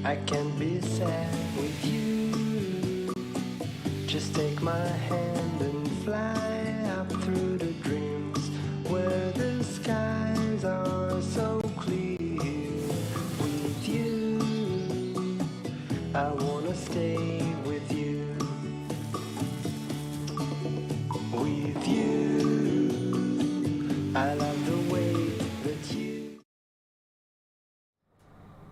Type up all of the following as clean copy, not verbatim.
I can be sad with you. Just take my hand and fly up through the dreams where the skies are so clear. With you, I wanna stay with you. With you, I love the way that you.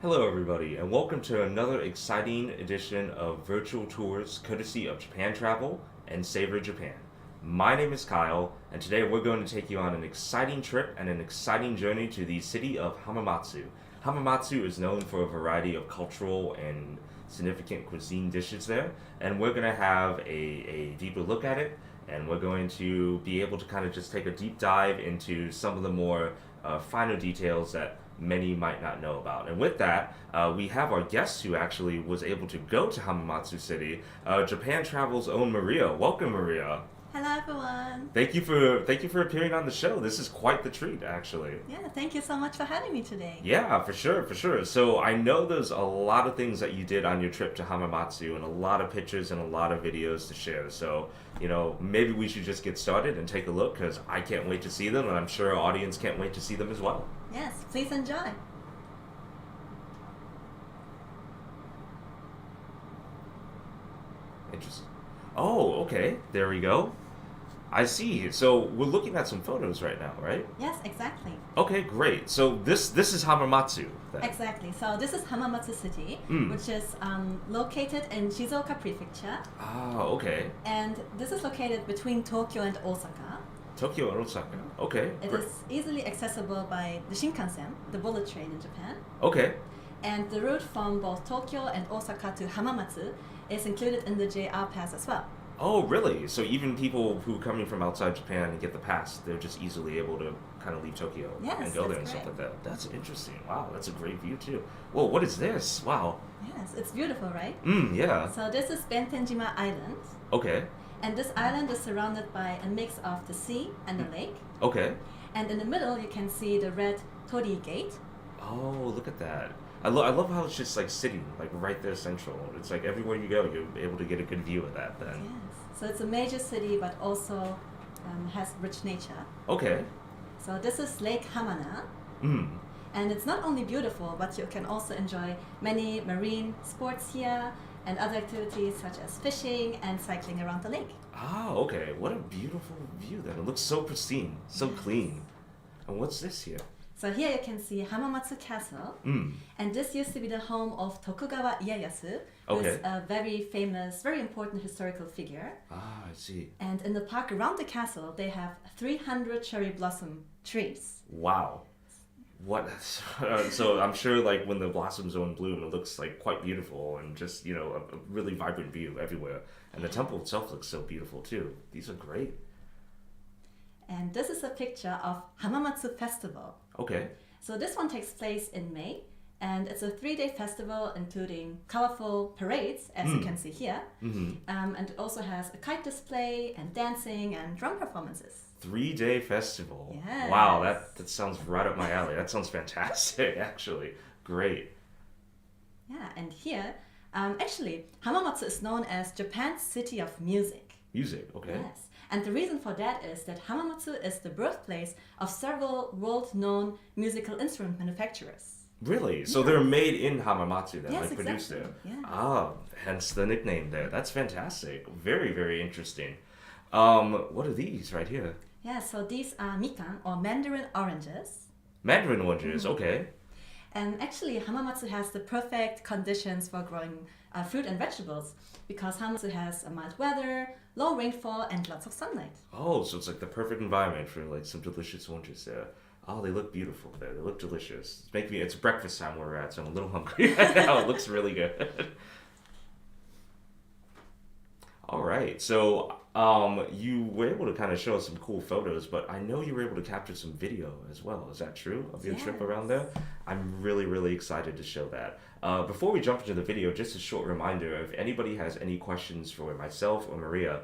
Hello, everybody, and welcome to another exciting edition of Virtual Tours courtesy of Japan Travel and Savor Japan. My name is Kyle, and today we're going to take you on an exciting trip and an exciting journey to the city of Hamamatsu. Hamamatsu is known for a variety of cultural and significant cuisine dishes there, and we're going to have a deeper look at it, and we're going to be able to kind of just take a deep dive into some of the more finer details that many might not know about. And with that, we have our guest who actually was able to go to Hamamatsu City, Japan Travel's own Maria. Welcome, Maria. Hello, everyone. Thank you for appearing on the show. This is quite the treat, actually. Yeah, thank you so much for having me today. Yeah, for sure. So I know there's a lot of things that you did on your trip to Hamamatsu and a lot of pictures and a lot of videos to share. So, maybe we should just get started and take a look because I can't wait to see them and I'm sure our audience can't wait to see them as well. Yes, please enjoy. Interesting. Oh, okay. There we go. I see. So we're looking at some photos right now, right? Yes, exactly. Okay, great. So this is Hamamatsu then. Exactly. So this is Hamamatsu City, which is located in Shizuoka Prefecture. Ah, okay. And this is located between Tokyo and Osaka. Tokyo and Osaka. Okay. It is easily accessible by the Shinkansen, the bullet train in Japan. Okay. And the route from both Tokyo and Osaka to Hamamatsu is included in the JR pass as well. Oh, really? So even people who are coming from outside Japan and get the pass, they're just easily able to kind of leave Tokyo and go there and stuff like that. That's interesting. Wow, that's a great view too. Whoa, what is this? Wow. Yes, it's beautiful, right? Yeah. So this is Bentenjima Island. Okay. And this island is surrounded by a mix of the sea and the lake. Okay. And in the middle, you can see the red Torii Gate. Oh, look at that. I love how it's just like sitting, like right there central. It's like everywhere you go, you're able to get a good view of that then. Yes. So it's a major city, but also has rich nature. Okay. So this is Lake Hamana. And it's not only beautiful, but you can also enjoy many marine sports here and other activities such as fishing and cycling around the lake. Oh, okay. What a beautiful view then. It looks so pristine, so clean. And what's this here? So here you can see Hamamatsu Castle, and this used to be the home of Tokugawa Ieyasu, who's a very famous, very important historical figure. Ah, I see. And in the park around the castle, they have 300 cherry blossom trees. Wow. What? So I'm sure like when the blossoms are in bloom, it looks like quite beautiful and just, a really vibrant view everywhere. And the temple itself looks so beautiful too. These are great. And this is a picture of Hamamatsu Festival. Okay. So this one takes place in May, and it's a 3-day festival including colorful parades, as you can see here. And it also has a kite display and dancing and drum performances. 3-day festival. Yes. Wow, that sounds right up my alley. That sounds fantastic, actually. Great. Yeah, and here, actually, Hamamatsu is known as Japan's city of music. Music, okay. Yes. And the reason for that is that Hamamatsu is the birthplace of several world-known musical instrument manufacturers. Really? So they're made in Hamamatsu then, Yes, like produced there? Yeah. Ah, hence the nickname there. That's fantastic. Very, very interesting. What are these right here? Yeah, so these are mikan, or mandarin oranges. Mandarin oranges, okay. And actually, Hamamatsu has the perfect conditions for growing fruit and vegetables because Hamamatsu has a mild weather, low rainfall, and lots of sunlight. Oh, so it's like the perfect environment for like some delicious oranges there. Oh, they look beautiful there. They look delicious. It's breakfast time where we're at, so I'm a little hungry right now. It looks really good. All right, so you were able to kind of show us some cool photos, but I know you were able to capture some video as well. Is that true of your trip around there? I'm really, really excited to show that. Before we jump into the video, just a short reminder, if anybody has any questions for myself or Maria,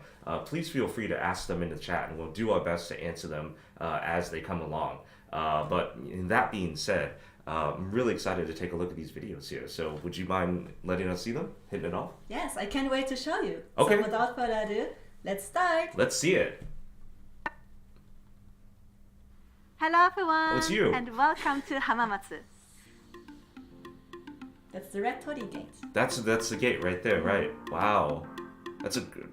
please feel free to ask them in the chat, and we'll do our best to answer them as they come along. But in that being said, I'm really excited to take a look at these videos here. So would you mind letting us see them? Hitting it off? Yes, I can't wait to show you. Okay. So without further ado, let's start. Let's see it. Hello everyone, It's you. and welcome to Hamamatsu. That's the red torii gate. That's the gate right there, right? Wow. That's a good...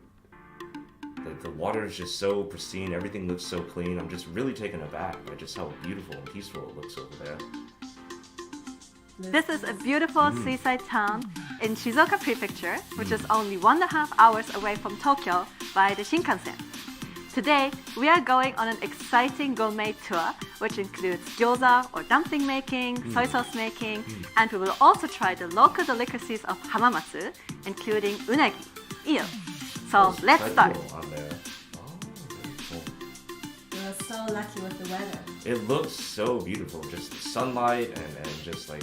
The water is just so pristine. Everything looks so clean. I'm just really taken aback by just how beautiful and peaceful it looks over there. This is a beautiful seaside town in Shizuoka Prefecture, which is only 1.5 hours away from Tokyo by the Shinkansen. Today, we are going on an exciting gourmet tour, which includes gyoza or dumpling making, soy sauce making, and we will also try the local delicacies of Hamamatsu, including unagi, eel. So let's start. On there. Oh, very cool. We're so lucky with the weather. It looks so beautiful. Just the sunlight and just like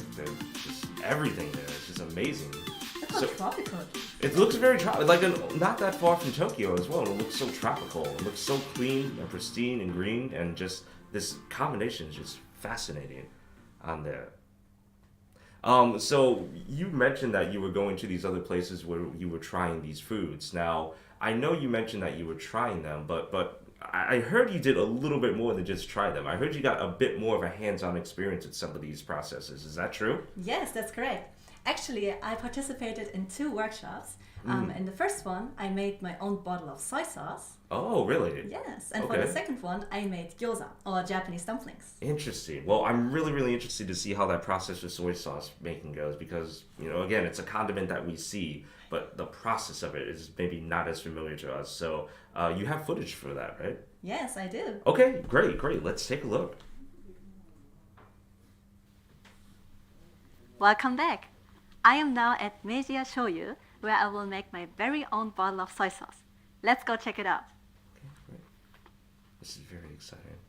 just everything there. It's just amazing. Look how tropical. It looks very tropical, like not that far from Tokyo as well. It looks so tropical. It looks so clean and pristine and green, and just this combination is just fascinating on there. So you mentioned that you were going to these other places where you were trying these foods. Now, I know you mentioned that you were trying them, but I heard you did a little bit more than just try them. I heard you got a bit more of a hands-on experience with some of these processes. Is that true? Yes, that's correct. Actually, I participated in 2 workshops. In the first one, I made my own bottle of soy sauce. Oh, really? Yes, and for the second one, I made gyoza, or Japanese dumplings. Interesting. Well, I'm really interested to see how that process with soy sauce making goes because, again, it's a condiment that we see, but the process of it is maybe not as familiar to us. So you have footage for that, right? Yes, I do. Okay, great. Let's take a look. Welcome back. I am now at Meiji Shoyu, where I will make my very own bottle of soy sauce. Let's go check it out. Okay, great. This is very exciting.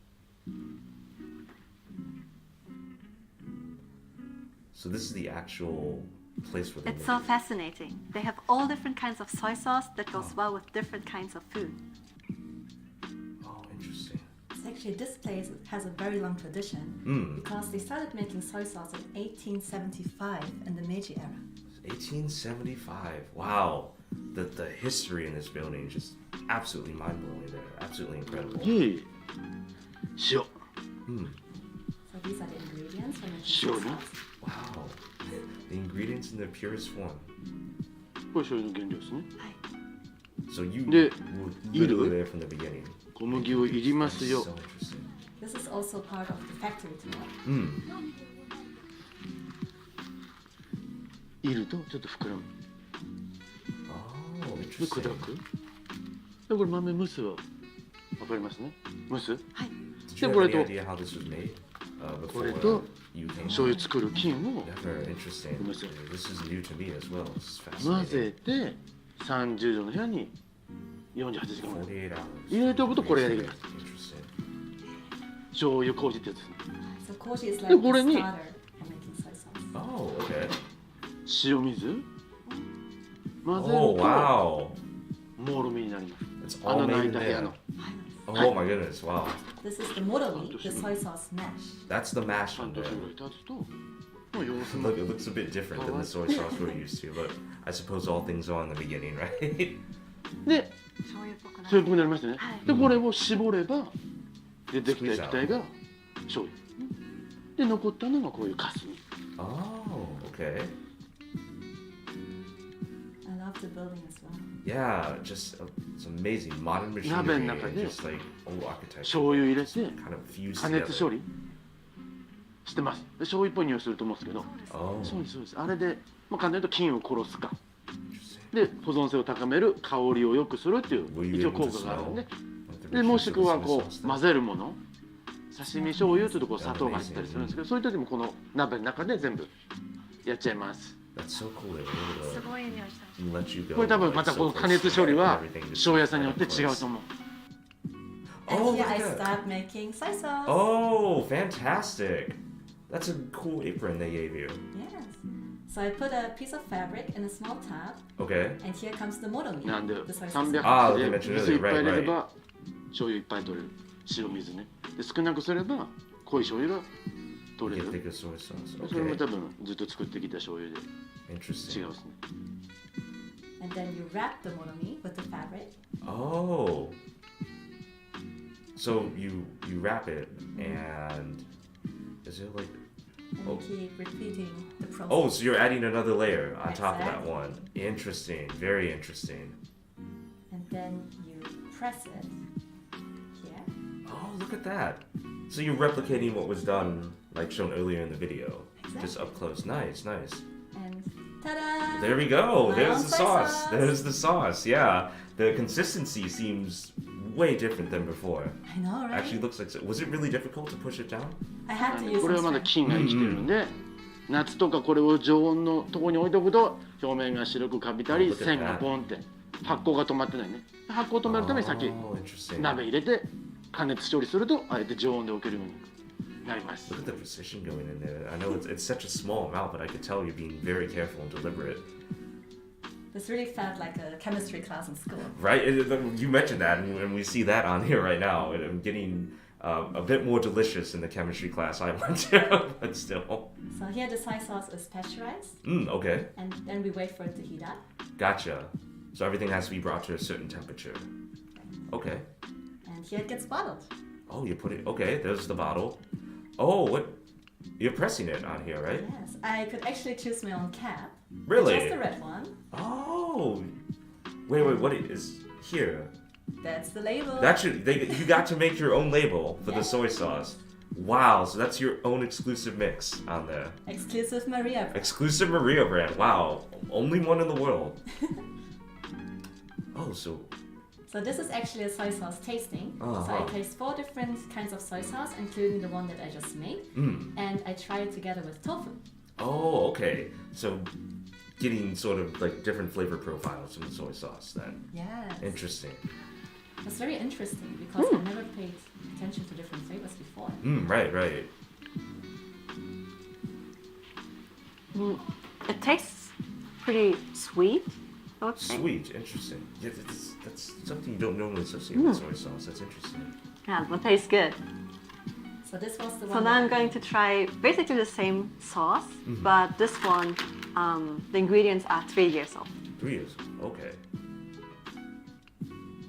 So this is the actual place where they It's make so it. fascinating. They have all different kinds of soy sauce that goes well with different kinds of food. Oh, interesting. It's actually, this place has a very long tradition because they started making soy sauce in 1875 in the Meiji era. 1875. Wow. The history in this building is just absolutely mind-blowing there. Absolutely incredible. So these are the ingredients for making soy sauce. Wow. The ingredients in their purest form. これ醤油の原料ですね。 So you で、 were literally there from the beginning. 小麦をいりますよ。 So interesting. This is also part of the factory tour. いるとちょっと膨らむ。 Oh, で、 interesting. 砕く。で、これ豆蒸すはわかりますね。蒸す。 Did you で、 have これ any と idea how this was made? これ Before と you came? 醤油作る菌を Never. Interesting. Let me see. This is new to me as well. This is 混 fascinating. ぜて30度の部屋に48時間ぐらい48 hours. 入れておくとこれができる。 Interesting. 醤油麹ってやつですね。 So koji is like で、 the これに starter for making soy sauce. Oh, okay. 塩水混ぜ Oh, ると wow. もろみになります。 It's 穴 all の made 開 in いた部屋 there. の。 Oh my goodness, wow. This is the moroi, the soy sauce mash. That's the mash 半 on 年 there. ぐらい経つともう様子も Look, it looks a bit different than the soy sauce we're used to, but I suppose all things are in the beginning, right? で、醤油っぽくなそういう風になりましたね。はいで、これを絞れば出てきた液体が醤油。で、残ったのがこういうカスミ。 Oh, okay. I love the building as well. Yeah, just it's amazing. Modern 鍋 machinery の中 and で just like old architecture. 醤油入れて Kind of fused 加熱処 together. 理してます。で、醤油っぽい匂いすると思うんですけど、 Oh, そうですそうです。あれで、まあ、簡単に言うと菌を殺すか。 interesting. で、保存性を高める、香りを良くするっていう Were you 一応 able 効 to 果があるんで。 smell like the で、も richness し of く the は soy こ sauce う there? 混ぜるもの、刺身醤油っていうとこう砂糖が入ったりするんですけど、そういう時もこの鍋の中で全部やっちゃいます。 That's so cool. They were す able to ごい匂いした。 let you go. これ多分 like, また so この close 加熱 to 処理 it, は everything just 醤油屋さんによって right 違 in うと思う。 And Oh, here look I at that. start making soy sauce. Oh, fantastic. That's a cool apron they gave you. Yes. So I put a piece of fabric in a small tub, Okay. and here comes the moroi, なんで the soy 300 sauce. あーで they mentioned 水いっぱい入れれ earlier, ば醤油いっぱい取れる。塩水ね。で少なくすれば濃い醤油が取れ You る think of soy sauce. それも Okay. 多分ずっと作ってきた醤油で Interesting. 違うですね And then you wrap the moromi with the fabric. Oh. So you wrap it and is it like And Oh. you keep repeating the process. oh, so you're adding another layer on top of that Exactly. one. Interesting. Very interesting. And then you press it here. Oh, look at that. So you're replicating what was done like shown earlier in the video. Just up close. Nice, nice. And ta-da! There we go. My There's own the soy sauce. sauce. There's the sauce. Yeah. The consistency seems way different than before. I know, right? Actually looks like was it really difficult to push it down? I had to use これはま some だ strength. 菌が生きてるんで、夏とかこれを常温のとこに置いとくと表面が白くかびたり Look at 線が that. ポンって発酵が止まってないね発酵を止めるために先 Oh, interesting. 鍋入れて加熱処理するとあえて常温で置けるようになります Look at the precision going in there. I know it's such a small amount, but I could tell you're being very careful and deliberate. This really felt like a chemistry class in school. Right? You mentioned that, and we see that on here right now. And I'm getting a bit more delicious in the chemistry class I went to, but still. So here the soy sauce is pasteurized, Okay. and then we wait for it to heat up. Gotcha. So everything has to be brought to a certain temperature. Okay. And here it gets bottled. Oh, you put it. Okay, there's the bottle. Oh, what? You're pressing it on here, right? Yes, I could actually choose my own cap. Really? Just the red one. Oh. Wait, what is here? That's the label. You got to make your own label for the Yes. soy sauce. Wow, so that's your own exclusive mix on there. Exclusive Maria. Exclusive Maria brand. Wow, only one in the world. Oh, so So this is actually a soy sauce tasting. So I Uh-huh. taste 4 different kinds of soy sauce, including the one that I just made. And I try it together with tofu. oh, okay. So getting sort of like different flavor profiles from the soy sauce then. Yes. Interesting. It's very interesting because I never paid attention to different flavors before. Right. It tastes pretty sweet, I would say. Sweet, interesting. Yeah, that's something you don't normally associate with soy sauce. That's interesting. Yeah, but tastes good. So this was the So one. now I'm that- going to try basically the same sauce, but this one, the ingredients are 3 years old. 3 years. Okay.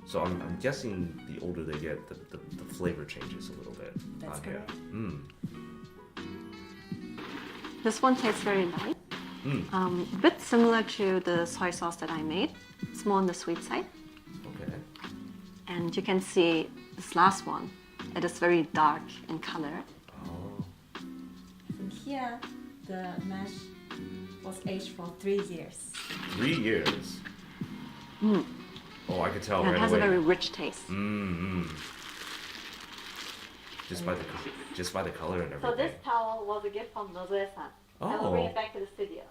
So I'm guessing the older they get, the flavor changes a little bit. That's on here. correct. This one tastes very light. A bit similar to the soy sauce that I made. It's more on the sweet side. Okay. And you can see this last one. It is very dark in color. Oh. And here, the mash was aged for 3 years. 3 years. Oh, I could tell And it right has away. a very rich taste. Just by the color and So everything. this towel was a gift from Nozoe-san. I will Oh. bring it back to the studio.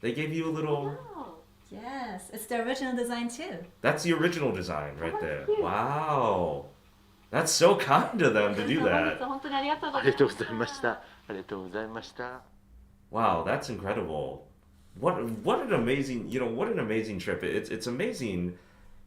They gave you a little. Oh. Yes, it's the original design too. That's the original design right Oh, there. cute. Wow. That's so kind of them to do 本 that. 日本当にありがとうごあざいました。りがとうございましたありがとうございました Wow, that's incredible. What an amazing, what an amazing trip. It's amazing,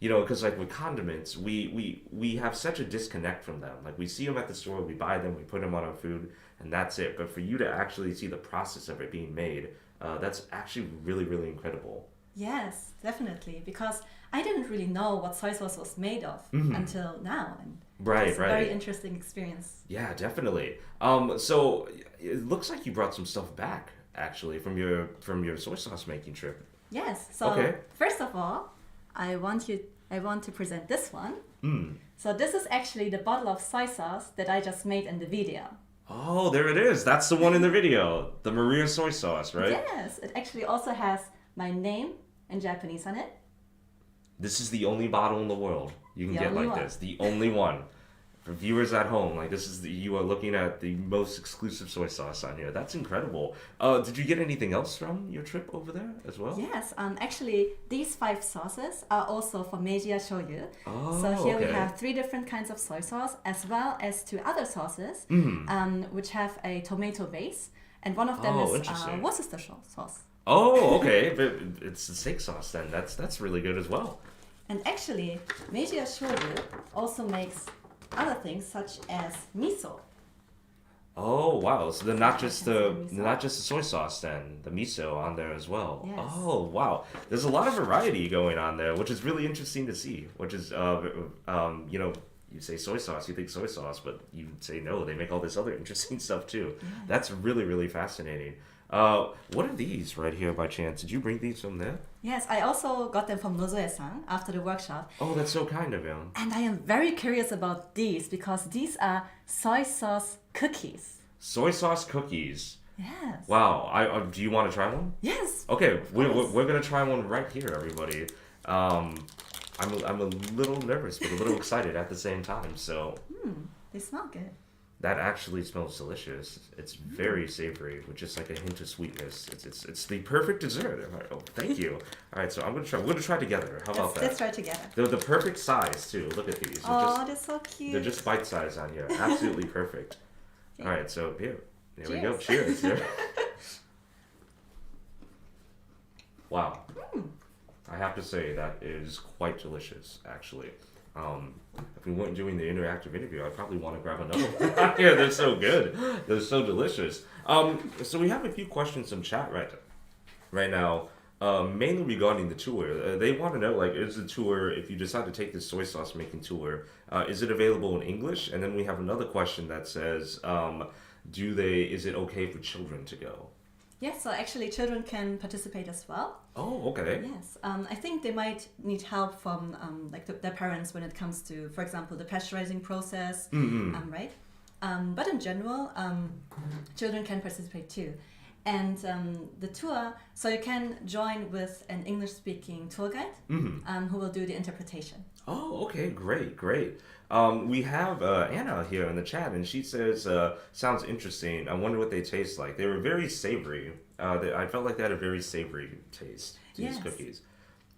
because like with condiments, we have such a disconnect from them. Like we see them at the store, we buy them, we put them on our food, and that's it. But for you to actually see the process of it being made, that's actually really, really incredible. Yes, definitely. Because I didn't really know what soy sauce was made of until now. And Right, it's a right. very interesting experience. Yeah, definitely. So it looks like you brought some stuff back actually from your soy sauce making trip. Yes. So Okay. first of all, I want to present this one. So this is actually the bottle of soy sauce that I just made in the video. Oh, there it is. That's the one in the video. The Maria soy sauce, right? Yes, it actually also has my name in Japanese on it. This is the only bottle in the world you can The get only like one. this. The only one. For viewers at home, like you are looking at the most exclusive soy sauce on here. That's incredible. Did you get anything else from your trip over there as well? Yes, actually, these 5 sauces are also for Meiji shoyu. Oh, So here we okay. have 3 different kinds of soy sauce, as well as 2 other sauces, which have a tomato base, and one of them Oh, is interesting. Worcestershire sauce. Oh, okay. But it's the steak sauce then. That's really good as well. And actually, Meiji shoyu also makes other things such as miso. Oh wow! So then not just the Miso. soy sauce, then the miso on there as well. Yes. Oh wow! There's a lot of variety going on there, which is really interesting to see. Which is you know, you say soy sauce, you think soy sauce, but you say no, they make all this other interesting stuff too. That's really fascinating. What are these right here by chance? Did you bring these from there? Yes, I also got them from Nozoe-san after the workshop. Oh, that's so kind of you. And I am very curious about these because these are soy sauce cookies. Soy sauce cookies. Yes. Wow! Do you want to try one? Yes. Okay, we're gonna try one right here, everybody. I'm a little nervous, but a little excited at the same time. So They smell good. that actually smells delicious. It's very savory with just like a hint of sweetness. It's the perfect dessert. Oh, thank you. All right, so I'm gonna try. We're gonna try together. How about Let's that? try together. They're the perfect size too. Look at these. Oh, they're so cute. They're just bite size on here. Absolutely perfect. All right, so here we go. Cheers. Cheers. Wow. I have to say that is quite delicious, actually. If we weren't doing the interactive interview, I'd probably want to grab another one. Yeah, they're so good. They're so delicious. So we have a few questions from chat right now, mainly regarding the tour. They want to know, like, is the tour, if you decide to take this soy sauce making tour, is it available in English? And then we have another question that says, is it okay for children to go? Yes, so actually children can participate as well. Oh, okay. Yes, I think they might need help from their parents when it comes to, for example, the pasteurizing process, right? But in general, children can participate too. And the tour, so you can join with an English-speaking tour guide who will do the interpretation. Oh, okay, great. We have Anna here in the chat, and she says, sounds interesting. I wonder what they taste like. They were very savory. I felt like they had a very savory taste to these Yes. cookies.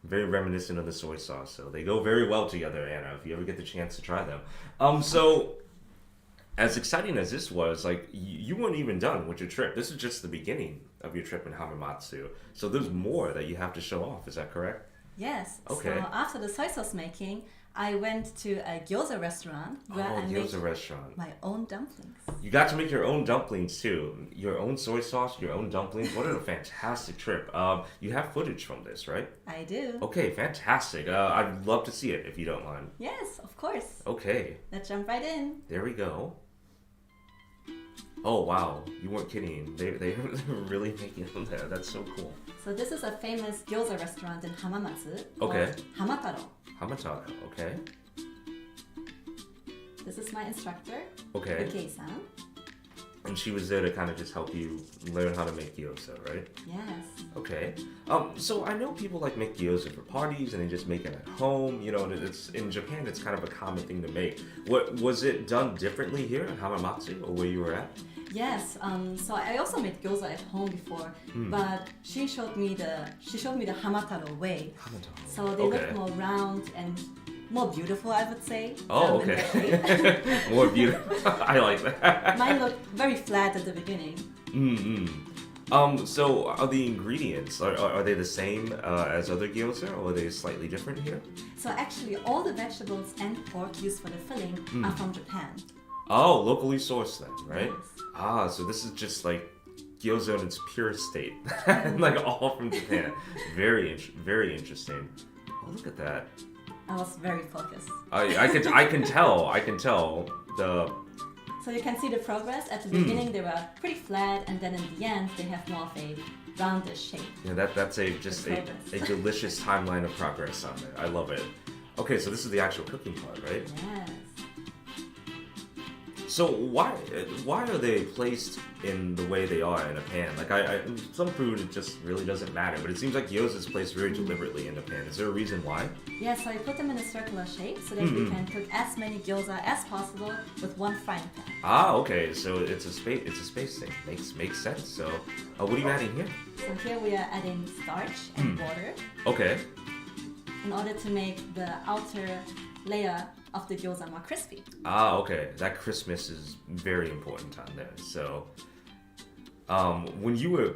Very reminiscent of the soy sauce, so they go very well together, Anna, if you ever get the chance to try them. So, as exciting as this was, like, you weren't even done with your trip. This is just the beginning of your trip in Hamamatsu. So there's more that you have to show off, is that correct? Yes, Okay. so after the soy sauce making, I went to a gyoza restaurant where I made Gyoza restaurant. my own dumplings. You got to make your own dumplings too. Your own soy sauce, your own dumplings. What a fantastic trip. You have footage from this, right? I do. Okay, fantastic. I'd love to see it if you don't mind. Yes, of course. Okay, Let's jump right in. there we go. Oh wow, you weren't kidding. They were really making them there. That's so cool. So this is a famous gyoza restaurant in Hamamatsu Okay. called Hamataro. Hamataro, okay. This is my instructor, Okay. Ikei-san. And she was there to kind of just help you learn how to make gyoza, right? Yes. Okay. So I know people like make gyoza for parties and they just make it at home. You know, it's in Japan. It's kind of a common thing to make. What was it done differently here in Hamamatsu or where you were at? Yes. So I also made gyoza at home before, but she showed me the Hamataro way. Hamataro. So they Okay. look more round and more beautiful, I would say. Oh, in their okay. shape. More beautiful. I like that. Mine looked very flat at the beginning. So are the ingredients are they the same as other gyoza, or are they slightly different here? So actually, all the vegetables and pork used for the filling are from Japan. Oh, locally sourced then, right? Yes. Ah, so this is just like gyoza in its pure state, like all from Japan. Very interesting. Oh, look at that. I was very focused. I can tell the. So you can see the progress. At the beginning, they were pretty flat, and then in the end, they have more of a roundish shape. Yeah, that's a delicious timeline of progress on there. I love it. Okay, so this is the actual cooking part, right? Yes. So why are they placed in the way they are in a pan? Like some food it just really doesn't matter, but it seems like gyoza is placed very deliberately in a pan. Is there a reason why? Yeah, so I put them in a circular shape so that we can cook as many gyoza as possible with one frying pan. Ah, okay. So it's a space thing. Makes sense. So what are you adding here? So here we are adding starch and water Okay. in order to make the outer layer of the gyoza more crispy. Ah, okay. That crispness is very important on there. So, when you were,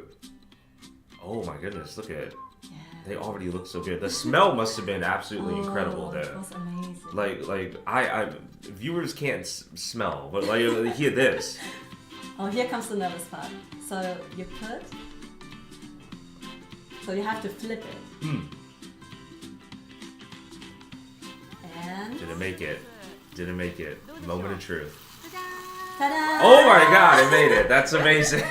oh my goodness, look at it. Yeah. They already look so good. The smell must have been absolutely incredible It there. was amazing. Like I viewers can't smell, but like hear this. Oh, here comes the nervous part. So you put. So you have to flip it. And. Didn't make it. Didn't make it. Moment of truth. Ta-da! Oh my god, I made it. That's amazing.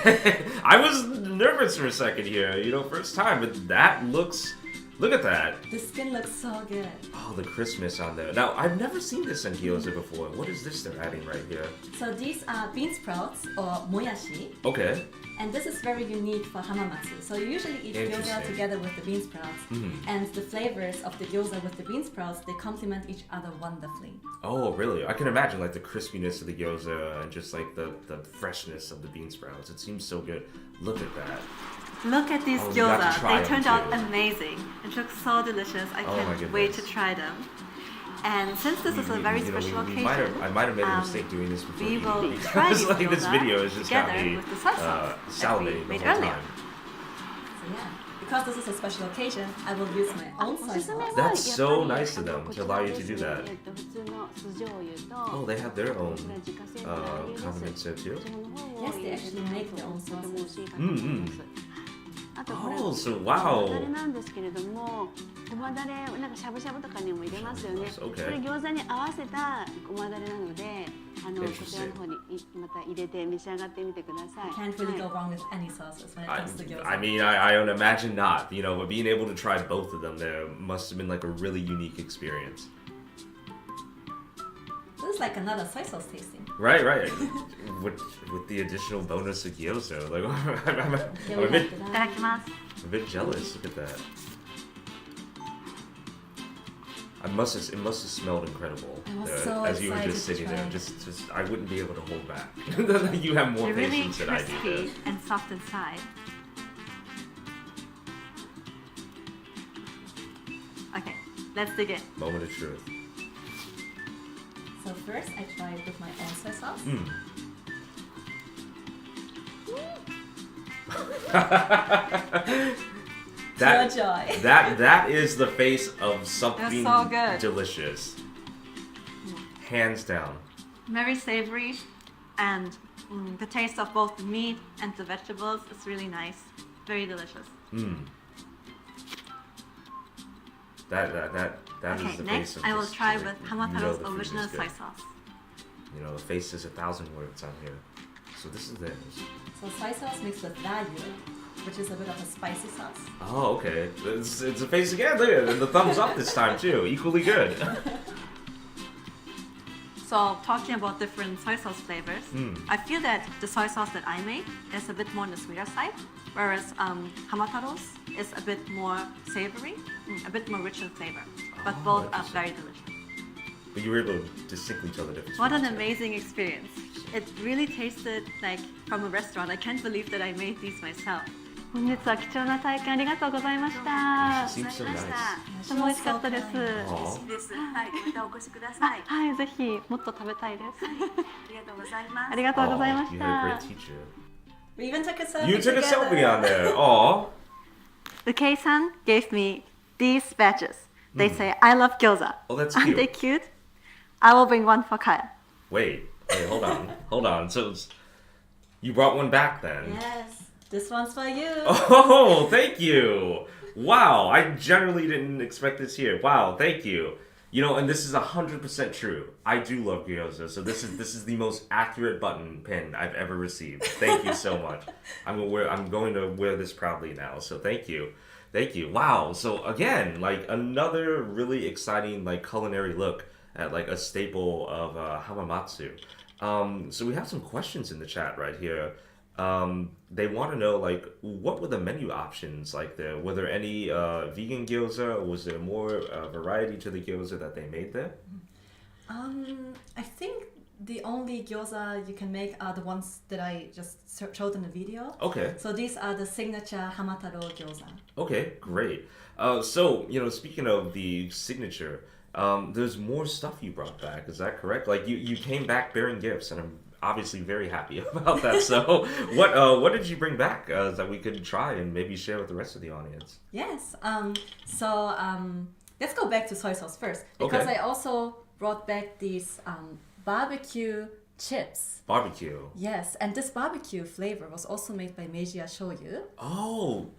I was nervous for a second here, first time, but that looks... Look at that. The skin looks so good. Oh, the crispness on there. Now, I've never seen this in gyoza before. What is this they're adding right here? So these are bean sprouts or moyashi. Okay. And this is very unique for Hamamatsu. So you usually eat gyoza Interesting. together with the bean sprouts. And the flavors of the gyoza with the bean sprouts, they complement each other wonderfully. Oh, really? I can imagine like the crispiness of the gyoza and just like the freshness of the bean sprouts. It seems so good. Look at that. Look at these Oh, you got to gyoza. try They them turned out too. amazing. It looks so delicious. I Oh my can't goodness. wait to try them. And since this is a very special occasion, I might have made a mistake doing this before. we eating will it, try because these like this gyoza video has just got together me with the soy sauce that we salivating the made whole earlier. time. So yeah, because this is a special occasion, I will use my own soy sauce. That's so nice of them to allow you to do that. 普通の酢醤油と Oh, they have their own これ自家製のラー油です condiments there too. こちらの方を Yes, they 入れて actually いただ make く their own ととても美味しいかと Mm, 思い mm. ます。あとこれ Oh, so ごまだ wow. れなんですけれども、ごまだれなんかしゃぶしゃぶとかにも入れますよね。 Okay. これ餃子に合わせたごまだれなので、こちら Interesting. の方にまた入れて召し上がってみてください。 Can't really はい go wrong with any sauces when it comes to gyoza. I mean, I would imagine not. But being able to try both of them there must have been like a really unique experience. This is like another soy sauce tasting. Right. with the additional bonus of gyoza. Like, I'm Yeah, a we bit, have to い that. ただきます。 a bit jealous. Look at that. It must have smelled incredible I was there, so as you were excited just to sitting try there. it. Just I wouldn't be able to hold back. You have more They're really patience than I do. There. crispy and soft inside. Okay, let's dig in. Moment of truth. So first I try it with my own soy sauce. That, Pure joy. that is the face of something so good. delicious. Hands down. Very savory, and the taste of both the meat and the vegetables is really nice. Very delicious. That is Okay, the face next of I will just, try like, with you know Hamataro's the food is original good. soy sauce. The face is 1,000 words on here. So this is theirs. So soy sauce mixed with ragyu, which is a bit of a spicy sauce. Oh, okay. It's a face again. Look at it. And the thumbs up this time too. Equally good. So talking about different soy sauce flavors, I feel that the soy sauce that I made is a bit more on the sweeter side, whereas Hamataro's is a bit more savory, a bit more rich in flavor. But Oh, both are interesting. very delicious. But you were able to distinctly tell the difference. What an between the two. amazing experience. It really tasted like from a restaurant. I can't believe that I made these myself. 本日は貴重な体験ありがとうございました。 Seems so nice. とても美味しかったです。 Aw. です。はい、またお越しください。はい、ぜひもっと食べたいです。ありがとうございますあ。りがとうございま Aw, し you had a た great。teacher. We even took a selfie You took a together. selfie on there. Aw. Ukei-san gave me these badges. They say, I love gyoza. Oh, that's Aren't cute. they cute? I will bring one for Kyle. Wait, hold on. Hold on. So you brought one back then? Yes, this one's for you. Oh, thank you. Wow, I generally didn't expect this here. Wow, thank you. And this is 100% true. I do love gyoza, so this is the most accurate button pin I've ever received. Thank you so much. I'm going to wear this proudly now. So thank you. Thank you. Wow. So again, like another really exciting like culinary look at like a staple of Hamamatsu. So we have some questions in the chat right here. They want to know like what were the menu options like there? Were there any vegan gyoza, or was there more variety to the gyoza that they made there? I think the only gyoza you can make are the ones that I just showed in the video. Okay. So these are the signature Hamataro gyoza. Okay, great. So, speaking of the signature, there's more stuff you brought back. Is that correct? Like you came back bearing gifts, and I'm obviously very happy about that. So, what did you bring back that we could try and maybe share with the rest of the audience? Yes. Let's go back to soy sauce first because Okay. I also brought back these barbecue chips. Barbecue. Yes, and this barbecue flavor was also made by Meiji Shoyu. Oh,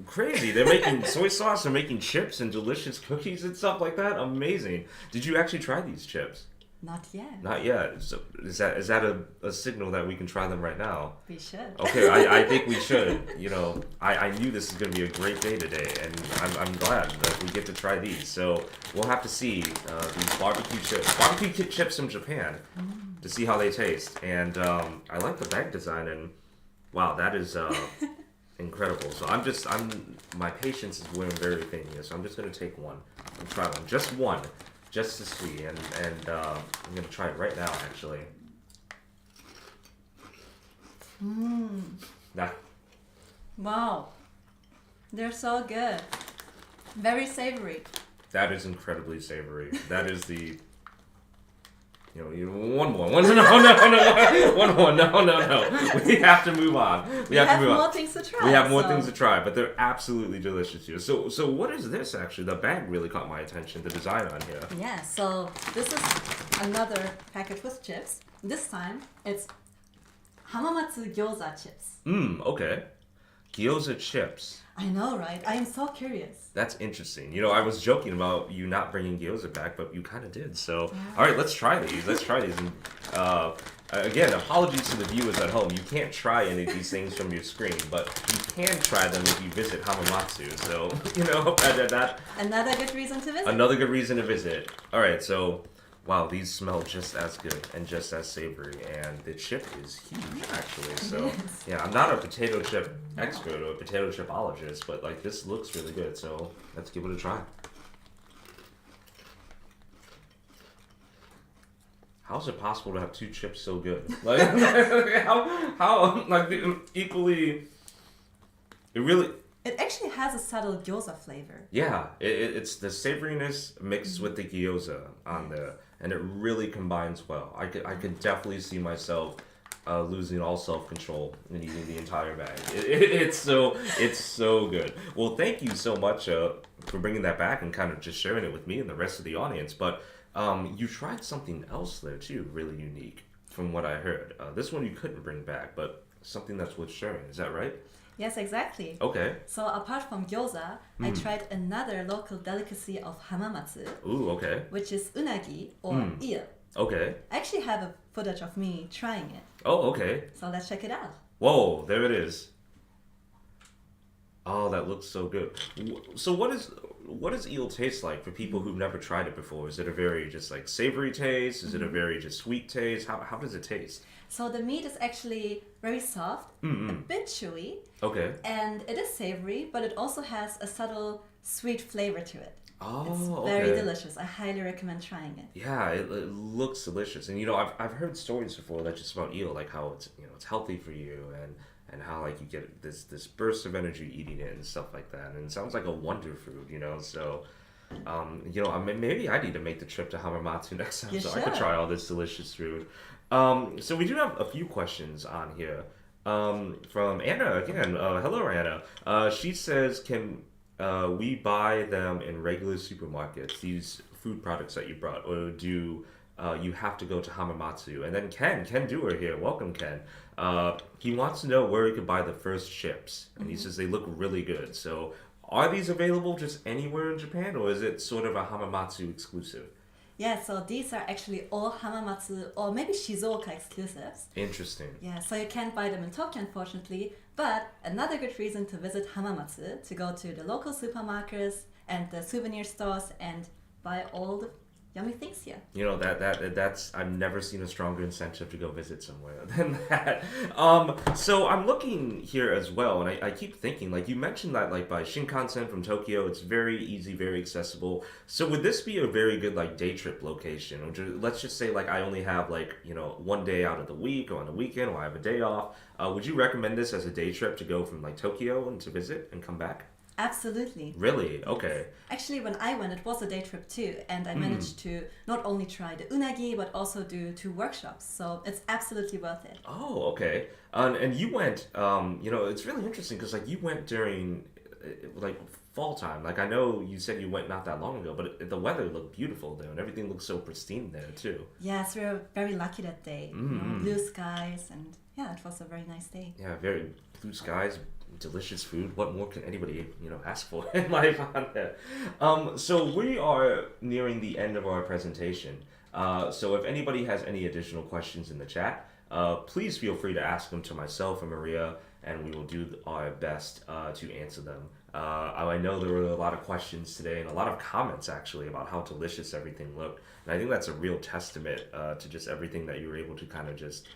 crazy. They're making soy sauce, they're making chips and delicious cookies and stuff like that. Amazing. Did you actually try these chips? Not yet. Not yet. So is that a signal that we can try them right now? We should. Okay, I think we should. You know, I knew this is going to be a great day today, and I'm glad that we get to try these. So we'll have to see these barbecue chips from Japan, to see how they taste. And I like the bag design, and wow, that is incredible. So my patience is wearing very thin here. So I'm just going to take one and try one, just one. Just to see, and I'm gonna try it right now. Actually, that Wow. They're so good. Very savory. that is incredibly savory. That is the one more. No. We have to move on. We have more things to try. We have more things to try, but they're absolutely delicious here. So what is this actually? The bag really caught my attention. The design on here. Yeah, so this is another package with chips. This time it's Hamamatsu Gyoza chips. Okay. Gyoza chips. I know, right? I am so curious. That's interesting. You know, I was joking about you not bringing gyoza back, but you kind of did. So, all right, let's try these. And again, apologies to the viewers at home. You can't try any of these things from your screen, but you can try them if you visit Hamamatsu. So, that Another good reason to visit. another good reason to visit. All right, so wow, these smell just as good and just as savory, and the chip is huge actually. So yeah, I'm not a potato chip expert or a potato chipologist, but like this looks really good. So let's give it a try. How is it possible to have two chips so good? Like how like equally? It really. It actually has a subtle gyoza flavor. Yeah, it's the savoriness mixed with the gyoza on there, and it really combines well. I could definitely see myself losing all self-control and eating the entire bag. It's so good. Well, thank you so much for bringing that back and kind of just sharing it with me and the rest of the audience. But you tried something else there too, really unique from what I heard. This one you couldn't bring back, but something that's worth sharing. Is that right? Yes, exactly. Okay. So apart from gyoza, I tried another local delicacy of Hamamatsu, Ooh, okay. which is unagi or eel. Okay. I actually have a footage of me trying it. Oh, okay. So let's check it out. Whoa, there it is. Oh, that looks so good. So what does eel taste like for people who've never tried it before? Is it a very just like savory taste? Is it a very just sweet taste? How does it taste? So the meat is actually very soft, a bit chewy, Okay. and it is savory, but it also has a subtle sweet flavor to it. Oh, It's very delicious. I highly recommend trying it. Yeah, it looks delicious, and I've heard stories before that just about eel, like how it's healthy for you, and how like you get this burst of energy eating it and stuff like that, and it sounds like a wonder food, So, maybe I need to make the trip to Hamamatsu next time, You so I could should. try all this delicious food. So we do have a few questions on here. From Anna again. Hello, Anna. She says, can we buy them in regular supermarkets, these food products that you brought, or do you have to go to Hamamatsu? And then Ken Dewar here. Welcome, Ken. He wants to know where he could buy the first chips, and he says they look really good. So are these available just anywhere in Japan, or is it sort of a Hamamatsu exclusive? Yeah, so these are actually all Hamamatsu or maybe Shizuoka exclusives. Interesting. Yeah, so you can't buy them in Tokyo, unfortunately. But another good reason to visit Hamamatsu, to go to the local supermarkets and the souvenir stores and buy all the yummy things here. That's I've never seen a stronger incentive to go visit somewhere than that. So I'm looking here as well, and I keep thinking, like you mentioned that like by Shinkansen from Tokyo, it's very easy, very accessible. So would this be a very good like day trip location? Or let's just say like I only have like 1 day out of the week or on the weekend, or I have a day off. Would you recommend this as a day trip to go from like Tokyo and to visit and come back? Absolutely. Really? Okay. Actually, when I went, it was a day trip too, and I managed to not only try the unagi, but also do 2 workshops. So it's absolutely worth it. Oh, okay. And you went, it's really interesting because like you went during like fall time. Like I know you said you went not that long ago, but the weather looked beautiful there, and everything looked so pristine there too. Yes, we were very lucky that day. Blue skies, and yeah, it was a very nice day. Yeah, very blue skies, delicious food. What more can anybody ask for in life on there? So we are nearing the end of our presentation. So if anybody has any additional questions in the chat, please feel free to ask them to myself and Maria, and we will do our best to answer them. I know there were a lot of questions today and a lot of comments actually about how delicious everything looked. And I think that's a real testament to just everything that you were able to kind of just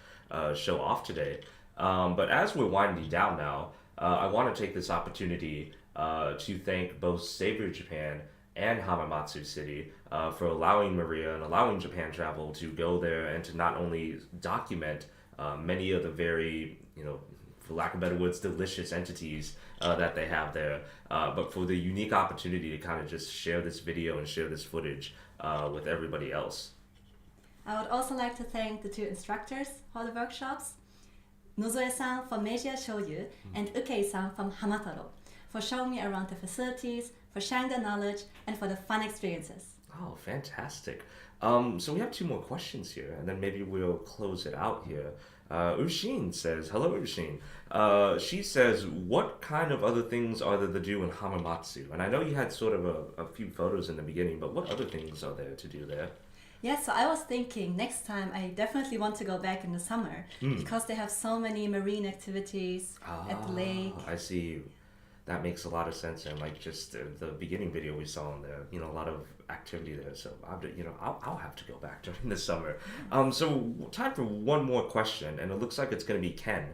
show off today. But as we're winding down now, I want to take this opportunity to thank both Savor Japan and Hamamatsu City for allowing Maria and allowing Japan Travel to go there and to not only document many of the very, for lack of better words, delicious entities that they have there, but for the unique opportunity to kind of just share this video and share this footage with everybody else. I would also like to thank the 2 instructors for the workshops, Nozoe-san from Meiji Shoyu and Ukei-san from Hamataro, for showing me around the facilities, for sharing their knowledge, and for the fun experiences. Oh, fantastic. So we have 2 more questions here, and then maybe we'll close it out here. Ushin says, hello Ushin. She says, what kind of other things are there to do in Hamamatsu? And I know you had sort of a few photos in the beginning, but what other things are there to do there? Yeah, so I was thinking next time I definitely want to go back in the summer because they have so many marine activities at the lake. I see. That makes a lot of sense, and like just the beginning video we saw in there, a lot of activity there. So I'll have to go back during the summer. So time for one more question, and it looks like it's going to be Ken.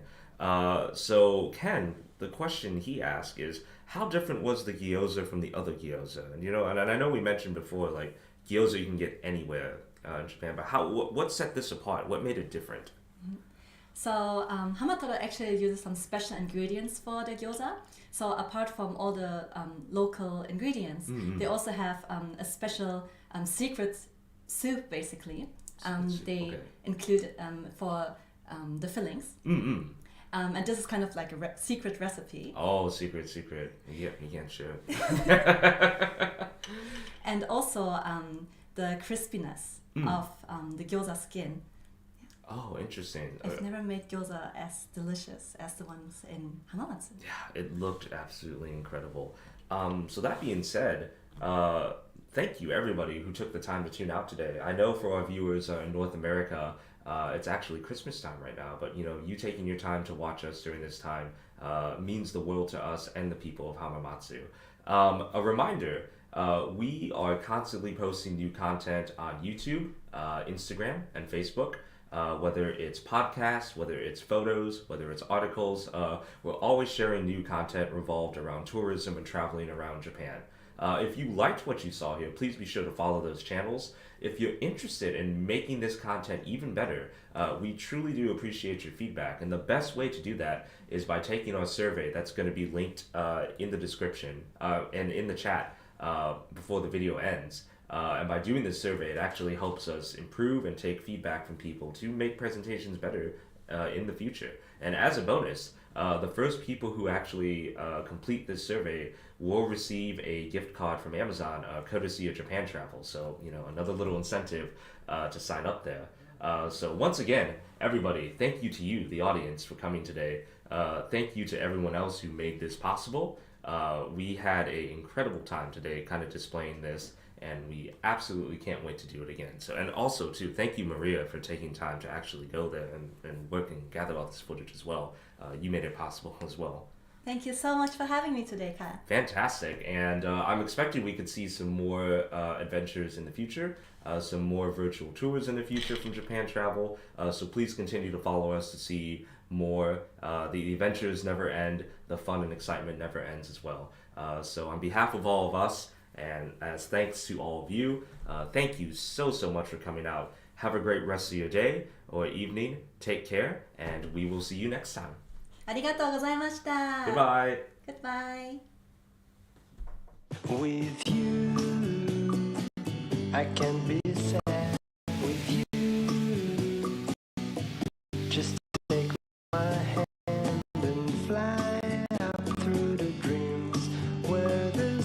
So Ken, the question he asked is, how different was the gyoza from the other gyoza? And and I know we mentioned before, like gyoza you can get anywhere in Japan, but what set this apart? What made it different? So Hamataro actually uses some special ingredients for the gyoza. So apart from all the local ingredients, they also have a special secret soup, basically. They include for the fillings. And this is kind of like a secret recipe. Oh, secret. Yeah, you can't share. And also the crispiness of the gyoza skin. Oh, interesting. I've never made gyoza as delicious as the ones in Hamamatsu. Yeah, it looked absolutely incredible. So that being said, thank you everybody who took the time to tune out today. I know for our viewers in North America, it's actually Christmas time right now, but you taking your time to watch us during this time means the world to us and the people of Hamamatsu. A reminder, we are constantly posting new content on YouTube, Instagram, and Facebook. Whether it's podcasts, whether it's photos, whether it's articles, we're always sharing new content revolved around tourism and traveling around Japan. If you liked what you saw here, please be sure to follow those channels. If you're interested in making this content even better, we truly do appreciate your feedback. And the best way to do that is by taking our survey that's going to be linked in the description and in the chat before the video ends. And by doing this survey, it actually helps us improve and take feedback from people to make presentations better in the future. And as a bonus, the first people who actually complete this survey will receive a gift card from Amazon, courtesy of Japan Travel. So, another little incentive to sign up there. So once again, everybody, thank you to you, the audience, for coming today. Thank you to everyone else who made this possible. We had an incredible time today kind of displaying this, and we absolutely can't wait to do it again. So, and also too, thank you Maria for taking time to actually go there and work and gather all this footage as well. You made it possible as well. Thank you so much for having me today, Kyle. Fantastic, and I'm expecting we could see some more adventures in the future, some more virtual tours in the future from Japan Travel, so please continue to follow us to see more. The adventures never end, the fun and excitement never ends as well. So on behalf of all of us, and as thanks to all of you, thank you so much for coming out. Have a great rest of your day or evening. Take care, and we will see you next time. ありがとうございました。 Goodbye. Goodbye. With you, I can be sad. With you, just take my hand and fly out through the dreams where the